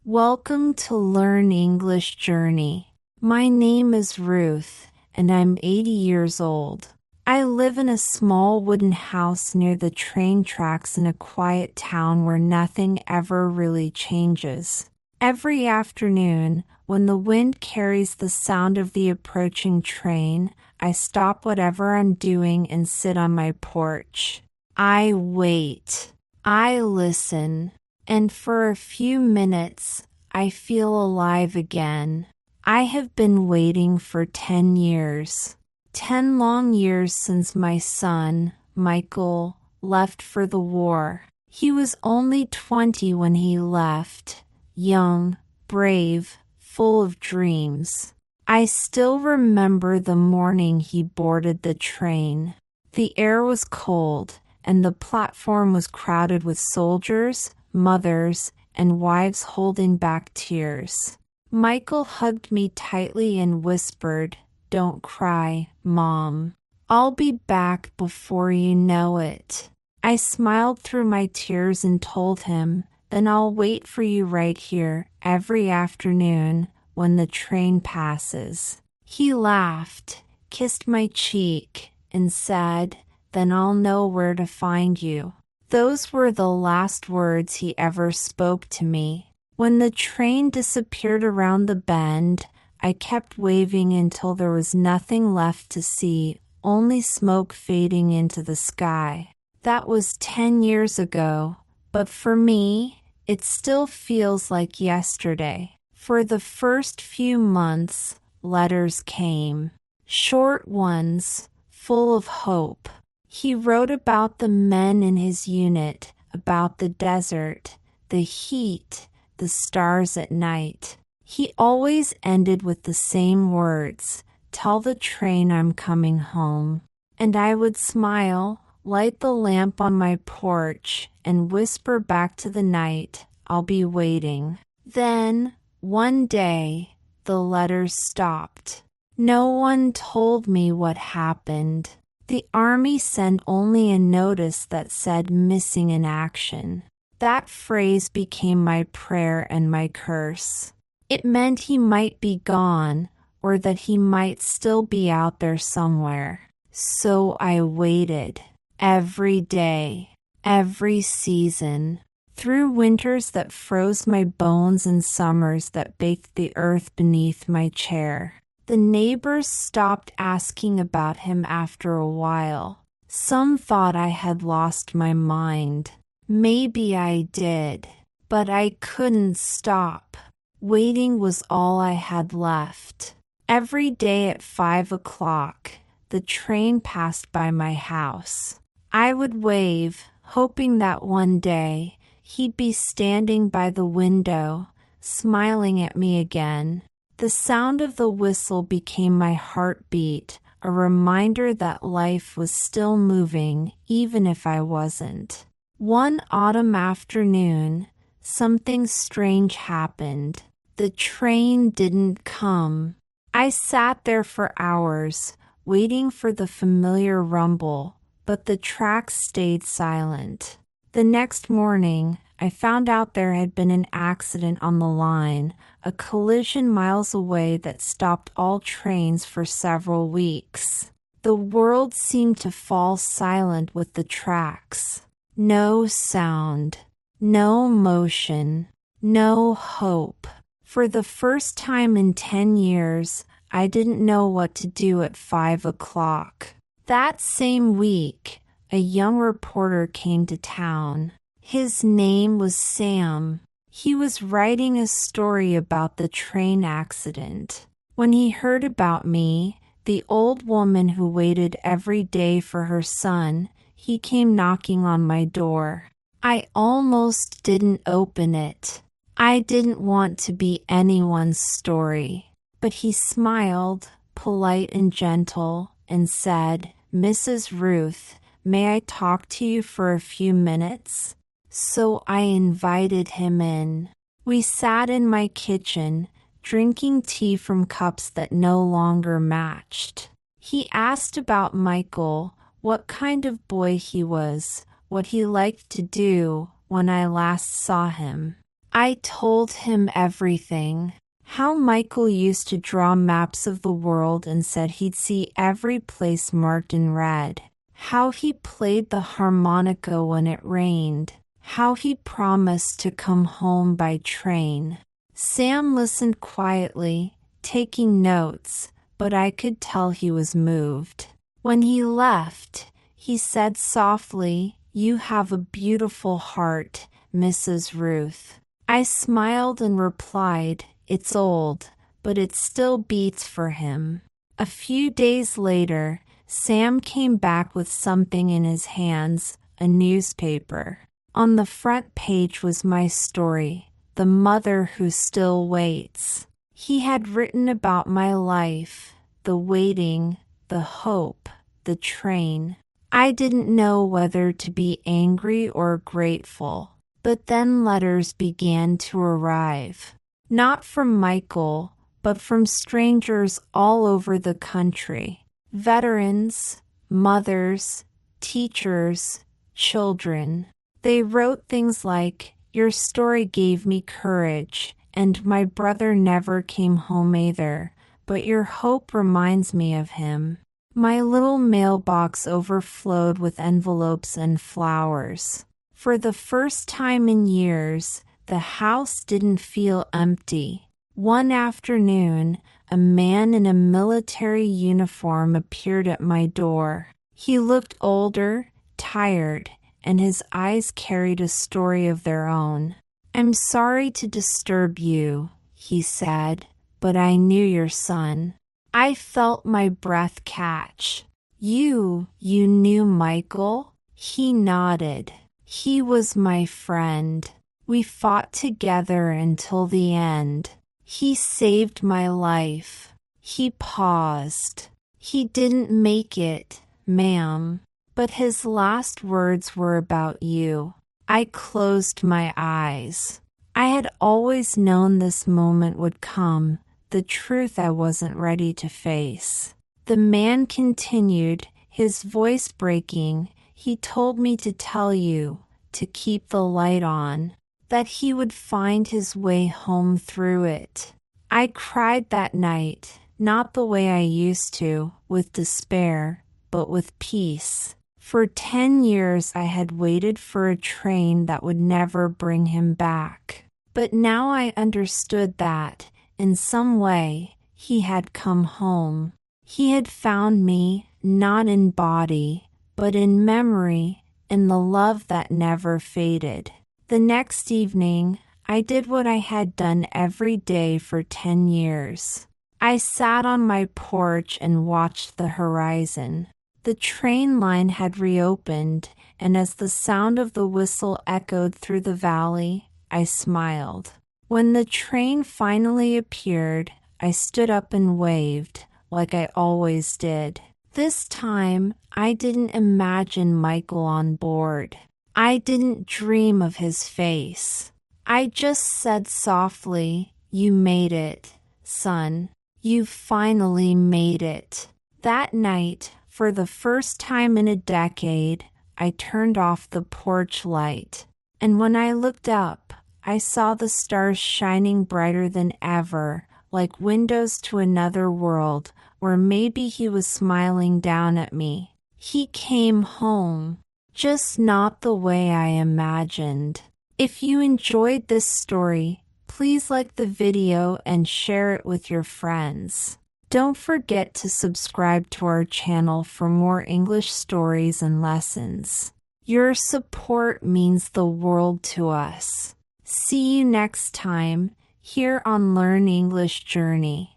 Welcome to Learn English Journey. My name is Ruth, and I'm 80 years old. I live in a small wooden house near the train tracks in a quiet town where nothing ever really changes. Every afternoon, when the wind carries the sound of the approaching train, I stop whatever I'm doing and sit on my porch. I wait. I listen. And for a few minutes, I feel alive again. I have been waiting for 10 years. 10 long years since my son, Michael, left for the war. He was only 20 when he left, young, brave, full of dreams. I still remember the morning he boarded the train. The air was cold, and the platform was crowded with soldiers, mothers, and wives holding back tears. Michael hugged me tightly and whispered, "Don't cry, Mom. I'll be back before you know it." I smiled through my tears and told him, "Then I'll wait for you right here every afternoon when the train passes." He laughed, kissed my cheek, and said, "Then I'll know where to find you." Those were the last words he ever spoke to me. When the train disappeared around the bend, I kept waving until there was nothing left to see, only smoke fading into the sky. That was 10 years ago, but for me, it still feels like yesterday. For the first few months, letters came. Short ones, full of hope. He wrote about the men in his unit, about the desert, the heat, the stars at night. He always ended with the same words, "Tell the train I'm coming home." And I would smile, light the lamp on my porch, and whisper back to the night, "I'll be waiting." Then, one day, the letters stopped. No one told me what happened. The army sent only a notice that said "missing in action." That phrase became my prayer and my curse. It meant he might be gone, or that he might still be out there somewhere. So I waited. Every day, every season. Through winters that froze my bones and summers that baked the earth beneath my chair. The neighbors stopped asking about him after a while. Some thought I had lost my mind. Maybe I did, but I couldn't stop. Waiting was all I had left. Every day at 5 o'clock, the train passed by my house. I would wave, hoping that one day he'd be standing by the window, smiling at me again. The sound of the whistle became my heartbeat, a reminder that life was still moving, even if I wasn't. One autumn afternoon, something strange happened. The train didn't come. I sat there for hours, waiting for the familiar rumble, but the tracks stayed silent. The next morning, I found out there had been an accident on the line, a collision miles away that stopped all trains for several weeks. The world seemed to fall silent with the tracks. No sound, no motion, no hope. For the first time in 10 years, I didn't know what to do at 5 o'clock. That same week, a young reporter came to town. His name was Sam. He was writing a story about the train accident. When he heard about me, the old woman who waited every day for her son, he came knocking on my door. I almost didn't open it. I didn't want to be anyone's story. But he smiled, polite and gentle, and said, "Mrs. Ruth, may I talk to you for a few minutes?" So I invited him in. We sat in my kitchen, drinking tea from cups that no longer matched. He asked about Michael, what kind of boy he was, what he liked to do when I last saw him. I told him everything. How Michael used to draw maps of the world and said he'd see every place marked in red. How he played the harmonica when it rained. How he promised to come home by train. Sam listened quietly, taking notes, but I could tell he was moved. When he left, he said softly, "You have a beautiful heart, Mrs. Ruth." I smiled and replied, "It's old, but it still beats for him." A few days later, Sam came back with something in his hands, a newspaper. On the front page was my story, "The Mother Who Still Waits." He had written about my life, the waiting, the hope, the train. I didn't know whether to be angry or grateful. But then letters began to arrive. Not from Michael, but from strangers all over the country. Veterans, mothers, teachers, children. They wrote things like, "Your story gave me courage, and my brother never came home either, but your hope reminds me of him." My little mailbox overflowed with envelopes and flowers. For the first time in years, the house didn't feel empty. One afternoon, a man in a military uniform appeared at my door. He looked older, tired, and his eyes carried a story of their own. "I'm sorry to disturb you," he said, "but I knew your son." I felt my breath catch. You knew Michael?" He nodded. "He was my friend. We fought together until the end. He saved my life." He paused. "He didn't make it, ma'am, but his last words were about you." I closed my eyes. I had always known this moment would come, the truth I wasn't ready to face. The man continued, his voice breaking. "He told me to tell you, to keep the light on, that he would find his way home through it." I cried that night, not the way I used to, with despair, but with peace. For 10 years I had waited for a train that would never bring him back. But now I understood that, in some way, he had come home. He had found me, not in body, but in memory, in the love that never faded. The next evening, I did what I had done every day for 10 years. I sat on my porch and watched the horizon. The train line had reopened, and as the sound of the whistle echoed through the valley, I smiled. When the train finally appeared, I stood up and waved, like I always did. This time, I didn't imagine Michael on board. I didn't dream of his face. I just said softly, "You made it, son. You finally made it." That night, for the first time in a decade, I turned off the porch light. And when I looked up, I saw the stars shining brighter than ever, like windows to another world, where maybe he was smiling down at me. He came home, just not the way I imagined. If you enjoyed this story, please like the video and share it with your friends. Don't forget to subscribe to our channel for more English stories and lessons. Your support means the world to us. See you next time here on Learn English Journey.